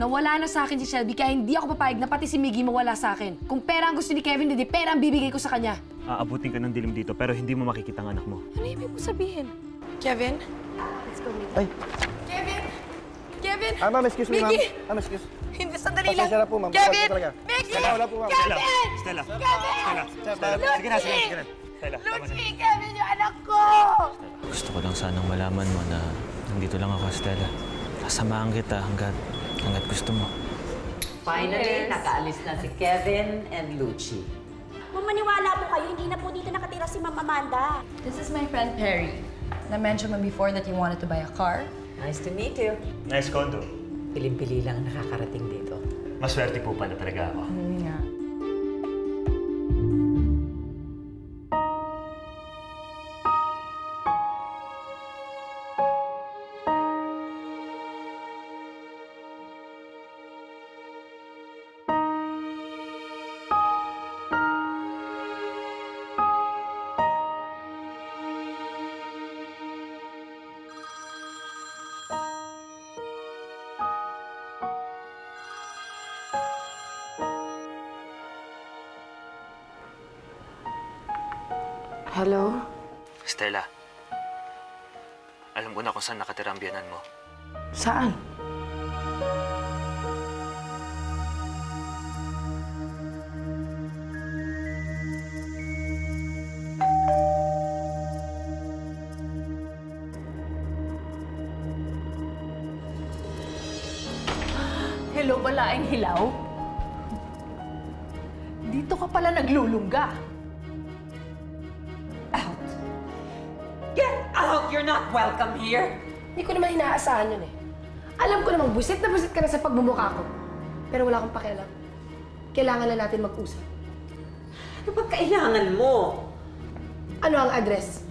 Nawala na sa akin si Shelby kaya hindi ako papayag na pati si Miggy mawala sa akin. Kung pera ang gusto ni Kevin, hindi pera ang bibigay ko sa kanya. Aabutin ka ng dilim dito pero hindi mo makikita ang anak mo. Ano ibig mo sabihin? Kevin? Let's go, Miggy. Ay. Kevin! Kevin! Ma'am, excuse me, ma'am. Miggy! Ma'am, excuse. Hindi, sandali lang. Pasensya na po, ma'am. Kevin! Pasensya talaga. Miggy! Wala po, ma'am. Kevin! Stella! Kevin! Stella! Sige na, sige na, sige na. Stella, tama na. Lucy! Kevin, yung anak ko! Gusto ko lang sanang malaman mo na nandito lang ako, Stella. Sasamahan kita hanggat gusto mo. Finally, nakaalis na si Kevin and Lucci. Ma'am, maniwala po kayo, hindi na po dito nakatira si Ma'am Amanda. This is my friend Perry. Na-mention mo before that you wanted to buy a car. Nice to meet you. Nice condo. Piling-pili lang ang nakakarating dito. Maswerte po pala talaga ako. Nga. Hello? Stella, alam ko na kung saan nakatira ang biyanan mo. Saan? Hello, balaeng hilaw? Dito ka pala naglulungga. Out! Get out! You're not welcome here! Hindi ko naman inaasahan yun eh. Alam ko namang busit na busit ka na sa pagmumukha ko. Pero wala akong pakialam. Kailangan na natin mag-usap. Ano ba kailangan mo? Ano ang address?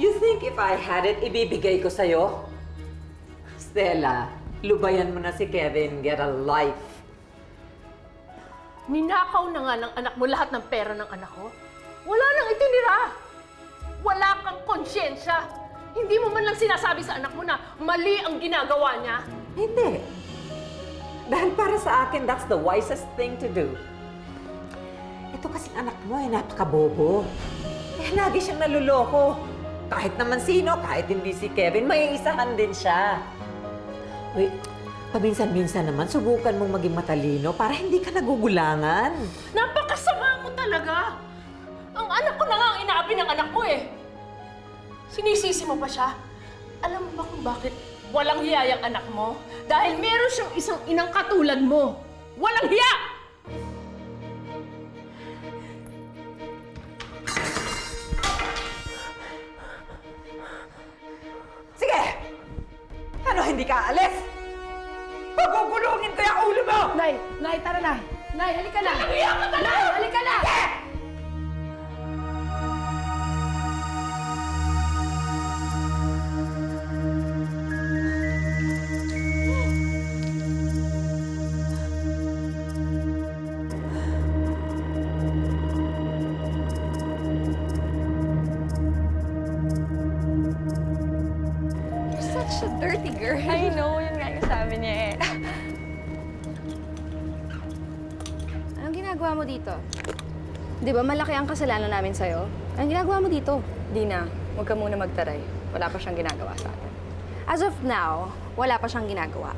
You think if I had it, ibibigay ko sa'yo? Stella, lubayan mo na si Kevin. Get a life. Ninakaw na nga ng anak mo lahat ng pera ng anak ko. Wala nang itinira. Wala kang konsyensya. Hindi mo man lang sinasabi sa anak mo na mali ang ginagawa niya. Hindi. Dahil para sa akin, that's the wisest thing to do. Ito kasing anak mo ay napakabobo. Eh, lagi siyang naluloko. Kahit naman sino, kahit hindi si Kevin, may isahan din siya. Uy, paminsan-minsan naman, subukan mong maging matalino para hindi ka nagugulangan. Napakasama mo talaga. Ang anak ko na nga ang inaapi ng anak mo eh. Sinisisi mo pa siya? Alam mo ba kung bakit walang hiya yung anak mo? Dahil meron siyang isang inang katulad mo. Walang hiya! Sige! Ano, hindi ka alis? Pagugulungin ko yung ulo mo! Nay! Nay, tara na! Nay, halika na! Hiya ka talaga! Nay, halika na! Such a dirty girl. I know, yun nga yung sabi niya eh. Anong ginagawa mo dito? Di ba malaki ang kasalanan namin sa'yo? Anong ginagawa mo dito? Dina, huwag ka muna magtaray. Wala pa siyang ginagawa sa atin. As of now, wala pa siyang ginagawa.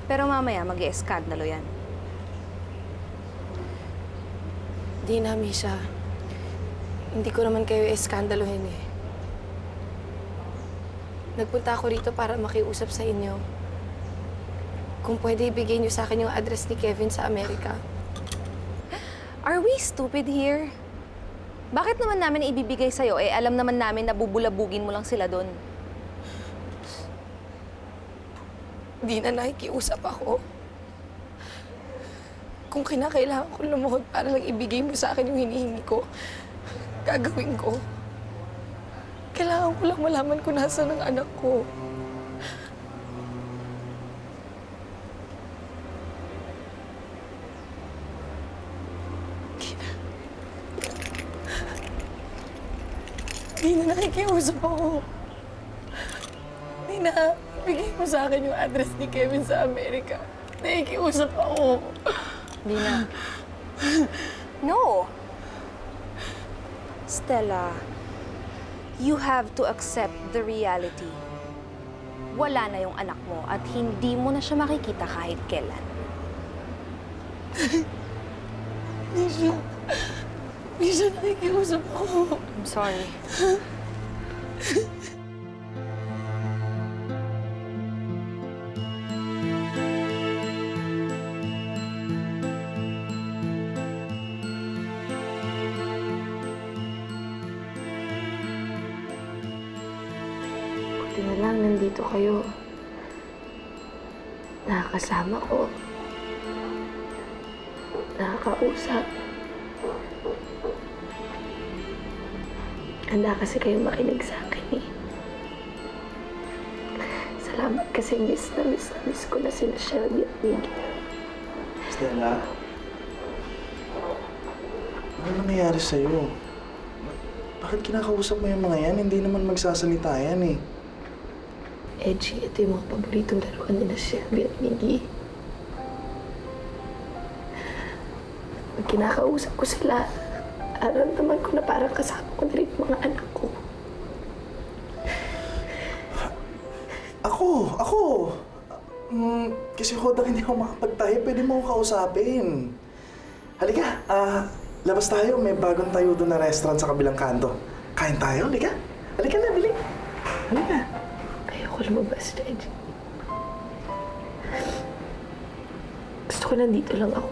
Pero mamaya, mag-i-eskandalo yan. Di na, Misha. Hindi ko naman kayo eskandaluhin eh. Nagpunta ako rito para makiusap sa inyo. Kung pwede, ibigay niyo sa akin yung address ni Kevin sa Amerika. Are we stupid here? Bakit naman namin ibibigay sa'yo? Eh, alam naman namin na bubulabugin mo lang sila doon. Di na nakikiusap ako. Kung kinakailangan ko lumuhod para lang ibigay mo sa akin yung hinihingi ko, gagawin ko. Kailangan ko lang malaman kung nasaan ang anak ko. Di na nakikiusap ako. Di na. ibigay mo sa akin yung address ni Kevin sa Amerika. Nakikiusap ako. Lina. No. Stella, you have to accept the reality. Wala na yung anak mo at hindi mo na siya makikita kahit kailan. Misha, nakikiusap ako. I'm sorry. Buti na lang nandito kayo. Nakakasama ko. Nakakausap. Handa kasi kayo makinig sa akin eh. Salamat kasi miss ko na sila Shelby at Miggy. Stella, ano nangyayari sa'yo? Bakit kinakausap mo yung mga yan? Hindi naman magsasalita yan eh. Edgy, ito yung mga paboritong laruan nila Shelby at Miggy. Pag kinakausap ko sila, naramdaman ko na parang kasama ko na rin yung mga anak ko. Ako! Kasi Hoda, hindi ako makapagtayo. Pwede mo ako kausapin. Halika, labas tayo. May bagong tayo doon na restaurant sa kabilang kanto. Kain tayo, halika. Halika na, bili. Halika. Ayoko lumabas, Edgy. Gusto ko nandito lang ako.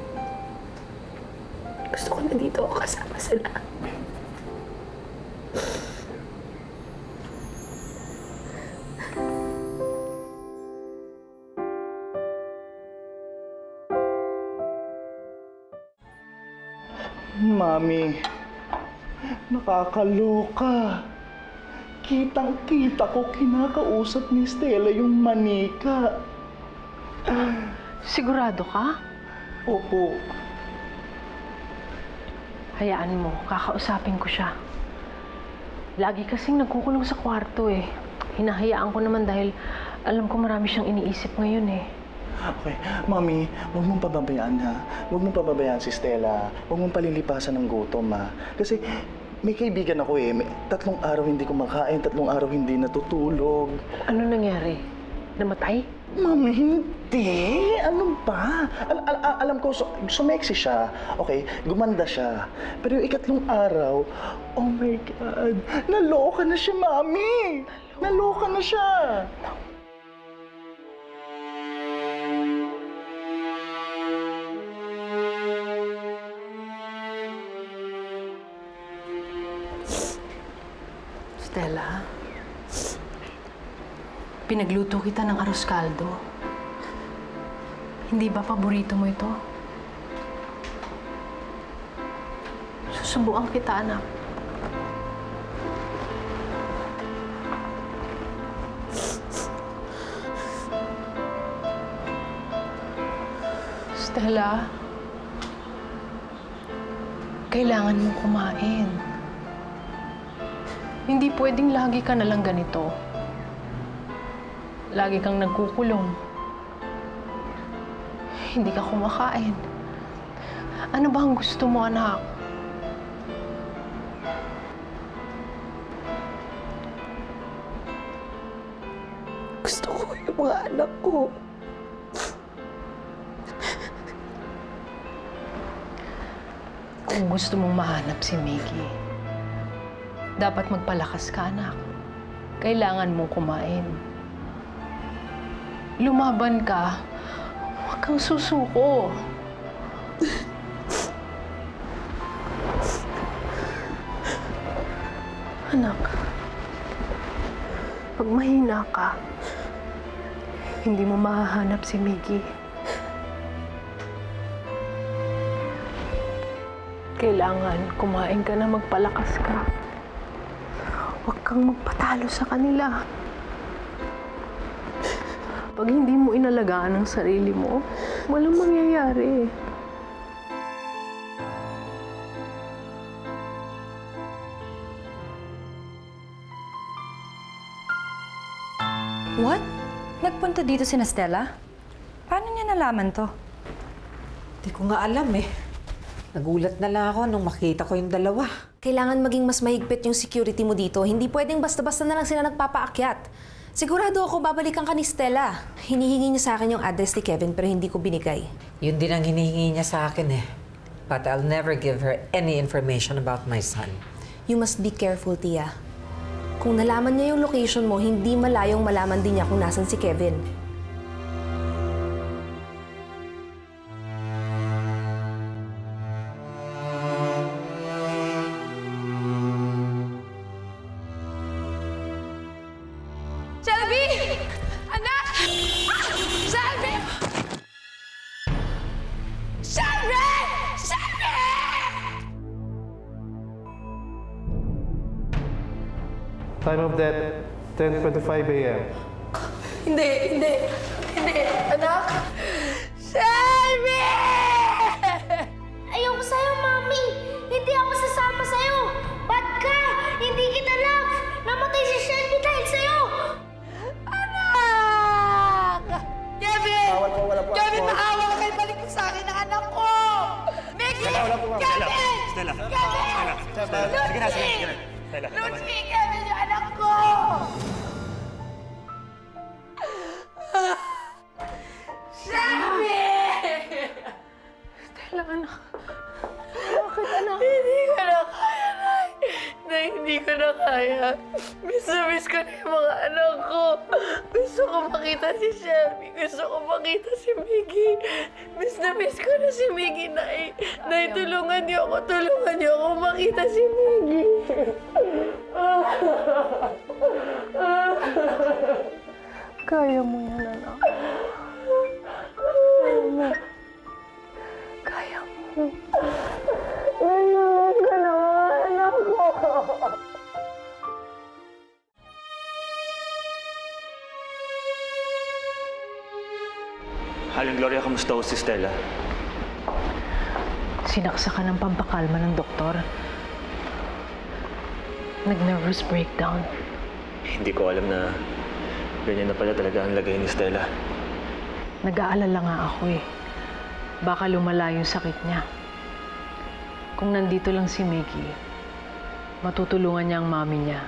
Gusto ko nandito ako kasama sila. Mami, nakakaloka. Kitang-kita ko kinakausap ni Stella yung manika. Sigurado ka? Opo. Hayaan mo, kakausapin ko siya. Lagi kasing nagkukulong sa kwarto eh. Hinahayaan ko naman dahil alam ko marami siyang iniisip ngayon eh. Okay, Mami, huwag mong pababayaan ha. Huwag mong pababayaan si Stella. Huwag mong palilipasan ng gutom ha. Kasi may kaibigan ako eh. 3 araw hindi kumakain, 3 araw hindi natutulog. Ano nangyari? Namatay? Mami, hindi. Ano ba? Alam ko, sumeksi siya. Okay, gumanda siya. Pero yung 3 araw, oh my God, naloka na siya, Mami! Naloka na siya! Stella, pinagluto kita ng arroz caldo. Hindi ba paborito mo ito? Susubuan kita, anak. Stella, kailangan mong kumain. Hindi pwedeng lagi ka na lang ganito. Lagi kang nagkukulong. Hindi ka kumakain. Ano ba ang gusto mo, anak? Gusto ko yung mga anak ko. Kung gusto mong mahanap si Miggy, dapat magpalakas ka, anak. Kailangan mong kumain. Lumaban ka. Huwag kang susuko. Anak, pag mahina ka, hindi mo mahahanap si Miggy. Kailangan kumain ka na, magpalakas ka. Huwag kang magpatalo sa kanila. Pag hindi mo inalagaan ang sarili mo, walang mangyayari. What? pumunta dito si Stella? Paano niya nalaman to? Hindi ko nga alam eh. Nagulat na lang ako nung makita ko yung dalawa. Kailangan maging mas mahigpit yung security mo dito. Hindi pwedeng basta-basta na lang sila nagpapaakyat. Sigurado ako babalikan ka ni Stella. Hinihingi niya sa akin yung address ni Kevin pero hindi ko binigay. Yun din ang hinihingi niya sa akin eh. But I'll never give her any information about my son. You must be careful, Tia. Kung nalaman niya yung location mo, hindi malayong malaman din niya kung nasan si Kevin. Shelby! Anak! Shelby! Shelby! Shelby! Time of death, 10:25 a.m. Hindi. Anak! Shelby! Ayoko sa'yo, Mami! Hindi ako sasama sa'yo! Bad ka! Hindi kita love! Namatay si Shelby dahil sa'yo! Anak! Kevin! Kevin, maawa ka kayo! Balik mo sa akin ang anak ko! Mickey! Kevin! Stella! Kevin! Stella! Sige na. Stella, tama na. Lucy! Kevin, yung anak ko! Shelby! Stella, anak. Bakit, anak? Hindi ko na kaya, Nay. Nay, hindi ko na kaya. Miss na miss ko na yung mga anak ko. Gusto ko makita si Shelby. Gusto ko makita si Miggy. Miss na miss ko na si Miggy, Nay. Nay, tulungan niyo ako makita si Miggy. Kaya mo yan, anak. Kaya mo. Naiiwan ka na mga anak ko. Aling Gloria, kamusta ho si Stella? Sinaksakan ng pampakalma ng doktor. Nag-nervous breakdown. Hindi ko alam na ganyan na pala talaga ang lagay ni Stella. Nag-aalala nga ako eh. Baka lumala yung sakit niya. Kung nandito lang si Mickey, matutulungan niya ang mami niya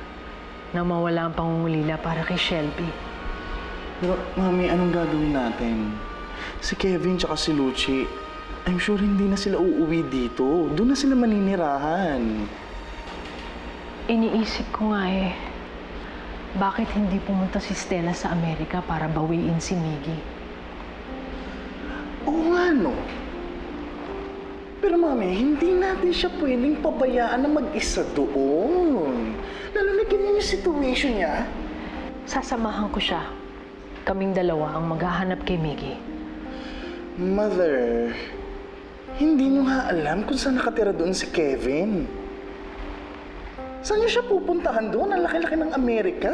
na mawala ang pangungulila para kay Shelby. Pero, Mami, anong gagawin natin? Si Kevin tsaka si Lucci, I'm sure hindi na sila uuwi dito. Doon na sila maninirahan. Iniisip ko nga eh, bakit hindi pumunta si Stella sa Amerika para bawiin si Miggy? Oo nga, no? Pero, Mami, hindi natin siya pwedeng pabayaan na mag-isa doon. Lalo na ganyan yung situation niya. Sasamahan ko siya. Kaming dalawa ang maghahanap kay Miggy. Mother, hindi mo nga alam kung saan nakatira doon si Kevin. Saan niyo siya pupuntahan doon? Ang laki-laki ng Amerika.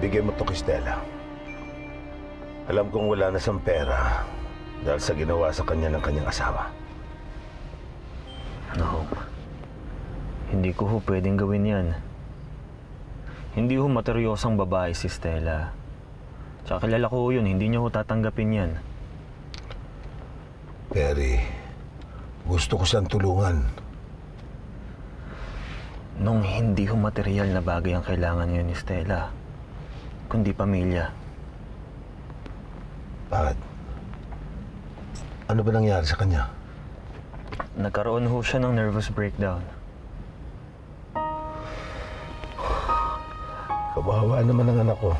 Bigay mo to kay Stella. Alam kong wala na siyang pera dahil sa ginawa sa kanya ng kanyang asawa. No. Hindi ko ho pwedeng gawin yan. Hindi ho materyosang babae si Stella. Tsaka kilala ko ho yun, hindi niya ho tatanggapin yan. Perry, gusto ko siyang tulungan. Nung hindi ho material na bagay ang kailangan niyo ni Stella, kundi pamilya. Bakit? Ano ba nangyari sa kanya? Nagkaroon ho siya ng nervous breakdown. Kawawa naman ang anak ko.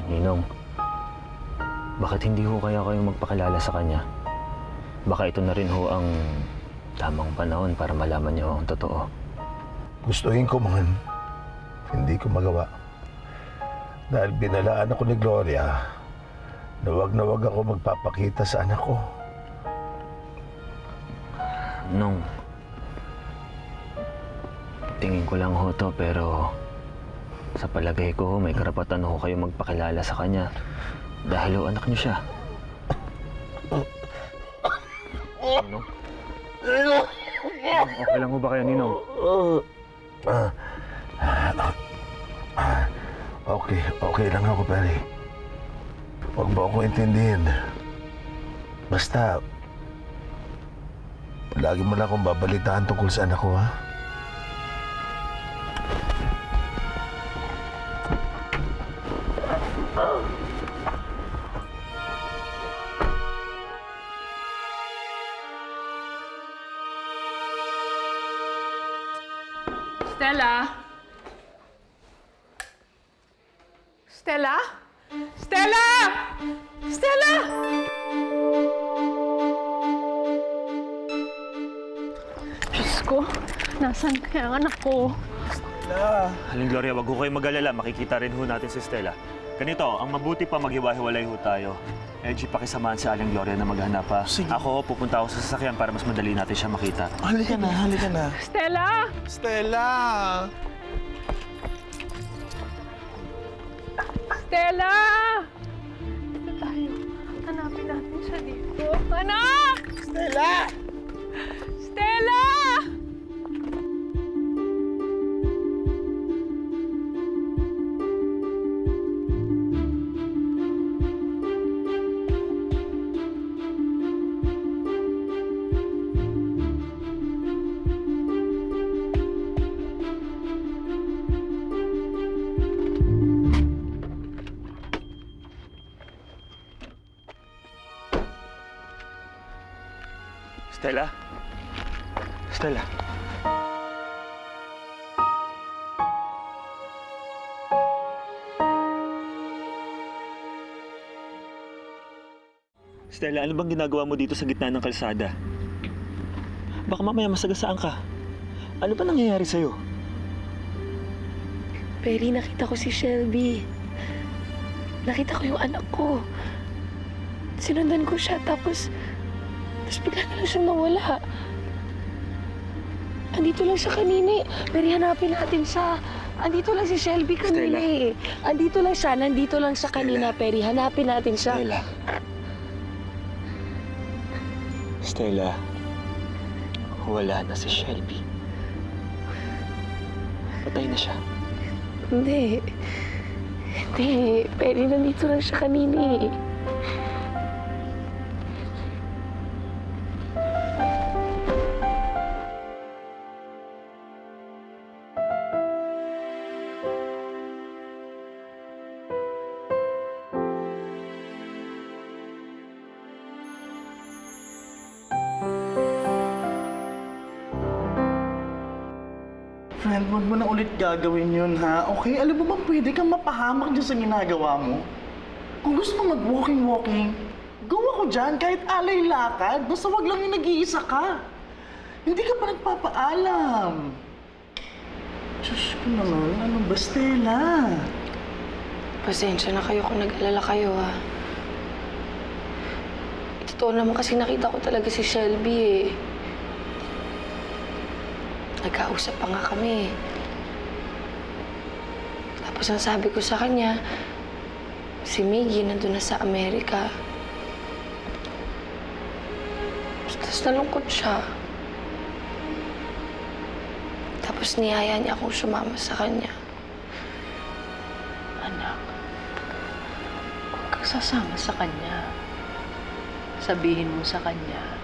Ninong, bakit hindi ho kaya kayong magpakilala sa kanya? Baka ito na rin ho ang tamang panahon para malaman niyo ang totoo. Gustuhin ko man, hindi ko magawa. Dahil binalaan ako ni Gloria na wag ako magpapakita sa anak ko. Nong, tingin ko lang ho to pero Sa palagay ko, may karapatan ho kayo magpakilala sa kanya. Dahil ho, anak niyo siya. Ninong? Okay lang ho ba kayo, Ninong? Okay lang ako, pare. Huwag mo ako intindihin. Basta, lagi mo lang akong babalitaan tungkol sa anak ko, ha? Stella? Stella? Stella! Stella! Diyos ko, nasaan kaya ang anak ko? Aling Gloria, wag ho kayo mag-alala. Makikita rin ho natin si Stella. Ganito, ang mabuti pa maghiwa-hiwalay ho tayo. Edgy, pakisamahan si Aling Gloria na maghanap pa. Sige. Ako, pupunta ako sa sasakyan para mas madali natin siya makita. Halika na. Stella! Stella! Stella! Dito tayo. Hanapin natin siya dito. Anak! Stella! Stella! Stella? Stella? Stella, ano bang ginagawa mo dito sa gitna ng kalsada? Baka mamaya masagasaan ka. Ano ba nangyayari sa'yo? Perry, nakita ko si Shelby. Nakita ko yung anak ko. Sinundan ko siya, tapos bigla na lang siyang nawala. Andito lang siya kanina eh. Perry, hanapin natin siya. Andito lang si Shelby kanina eh. Andito lang siya, nandito lang siya kanina, Perry. Hanapin natin siya. Stella, wala na si Shelby. Patay na siya. Hindi. Perry, nandito lang siya kanina eh. Friend, huwag mo na ulit gagawin yun, ha? Okay? Alam mo bang pwede kang mapahamak dyan sa ginagawa mo? Kung gusto mo mag-walking, go ako dyan kahit alay lakad. Basta wag lang yung nag-iisa ka. Hindi ka pa nagpapaalam. Diyos ko naman, ano ba, Stella? Pasensya na kayo kung nag-alala kayo, ha. Totoo naman kasi nakita ko talaga si Shelby, eh. Nagkausap pa nga kami. Tapos ang sabi ko sa kanya, si Miggy nandun na sa Amerika. Tapos nalungkot siya. Tapos niyaya niya akong sumama sa kanya. Anak, huwag kang sasama sa kanya. Sabihin mo sa kanya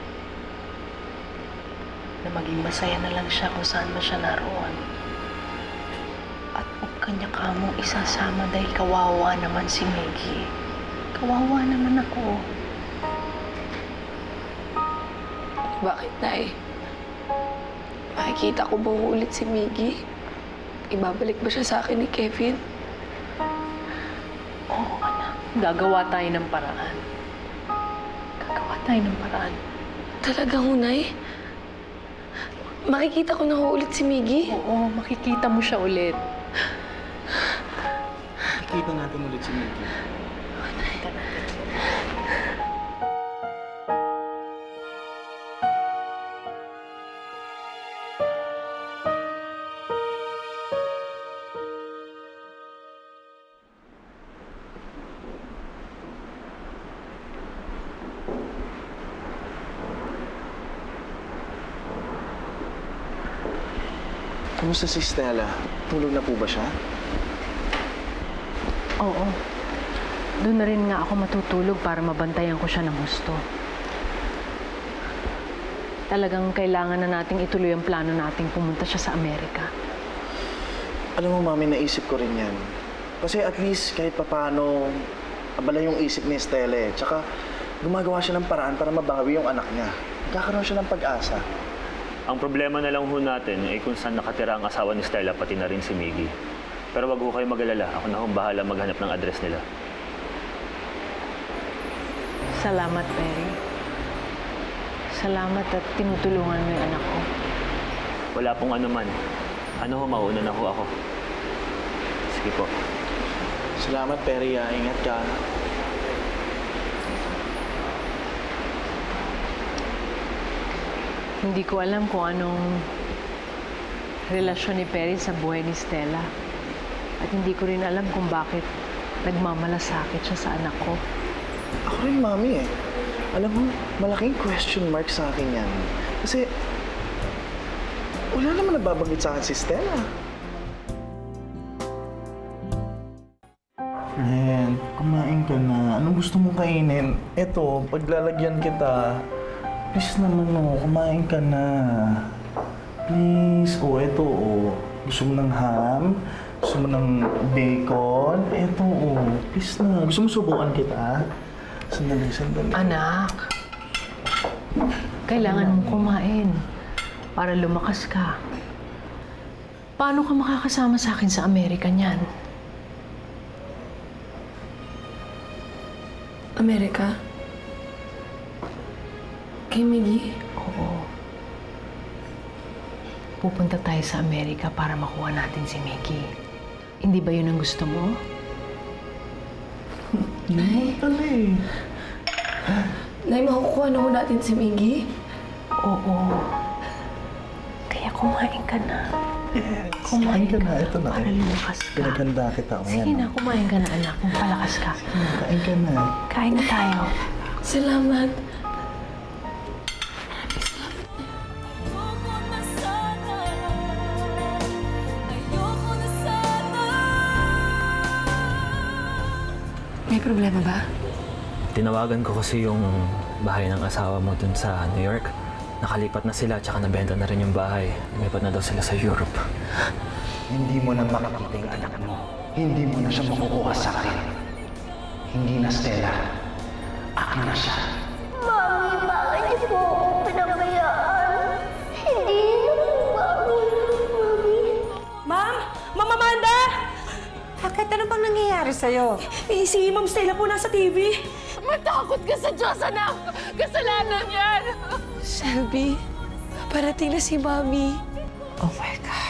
na maging masaya na lang siya kung saan man siya naroon. At huwag kanya kamong isasama dahil kawawa naman si Miggy. Kawawa naman ako. Bakit, Nay? Makikita ko ba ulit si Miggy? Ibabalik ba siya sa akin ni Kevin? Oo, anak. Gagawa tayo ng paraan. Gagawa tayo ng paraan. Talaga, Nay? Makikita ko na ulit si Miggy? Oo, makikita mo siya ulit. Nakikita natin ulit si Miggy. Makikita natin. Kumusta si Stella? Tulog na po ba siya? Oo. Doon na rin nga ako matutulog para mabantayan ko siya ng husto. Talagang kailangan na nating ituloy ang plano nating pumunta siya sa Amerika. Alam mo, Mami, naisip ko rin yan. Kasi at least kahit papaano, abala yung isip ni Stella eh. Tsaka gumagawa siya ng paraan para mabawi yung anak niya. Nagkakaroon siya ng pag-asa. Ang problema na lang ho natin ay kung saan nakatira ang asawa ni Stella, pati na rin si Miggy. Pero wag ho kayo mag-alala. Ako na hong bahala maghanap ng address nila. Salamat, Perry. Salamat at tinutulungan mo yung anak ko. Wala pong anuman. Ano ho, mauna na ho ako. Sige po. Salamat, Perry. Ingat ka. Hindi ko alam kung anong relasyon ni Perry sa buhay ni Stella. At hindi ko rin alam kung bakit nagmamalasakit siya sa anak ko. Ako rin, Mami eh. Alam mo, malaking question mark sa akin yan. Kasi, wala naman nababanggit sa akin si Stella. Friend, kumain ka na. Anong gusto mong kainin? Eto, paglalagyan kita. Please naman kumain ka na. Please. Eto Gusto mo ng ham? Gusto mo ng bacon? Eto Please na. Gusto mo subukan kita? Sandali. Anak, kailangan mong kumain para lumakas ka. Paano ka makakasama sa akin sa Amerika niyan? Amerika? Kay Miggy? Oo. Pupunta tayo sa Amerika para makuha natin si Miggy. Hindi ba yun ang gusto mo? Yun pala eh. Nay, makukuha na ho natin si Miggy? Oo. Kaya kumain ka na. Yes. Kumain ka na. Ito na. Para lumakas ka. Pinaghanda kita. Sige na, kumain ka na anak. Palakas ka. Kain ka na. Kain na tayo. Salamat. May problema ba? Tinawagan ko kasi yung bahay ng asawa mo dun sa New York. Nakalipat na sila, tsaka nabenta na rin yung bahay. Lumipat na daw sila sa Europe. Hindi mo na makakita yung anak mo. Hindi mo na siya makukuha sa akin. Hindi na Stella. Akin na siya. Mami, bakit niyo po ako pinabayaan? Hindi naman bago Mami. Ma'am! Ma'am Amanda! Bakit? Ano bang nangyayari sa'yo? Si Ma'am Stella po nasa TV. Matakot ka sa Diyos, anak! Kasalanan yan! Shelby, parating na si Mami. Oh my God.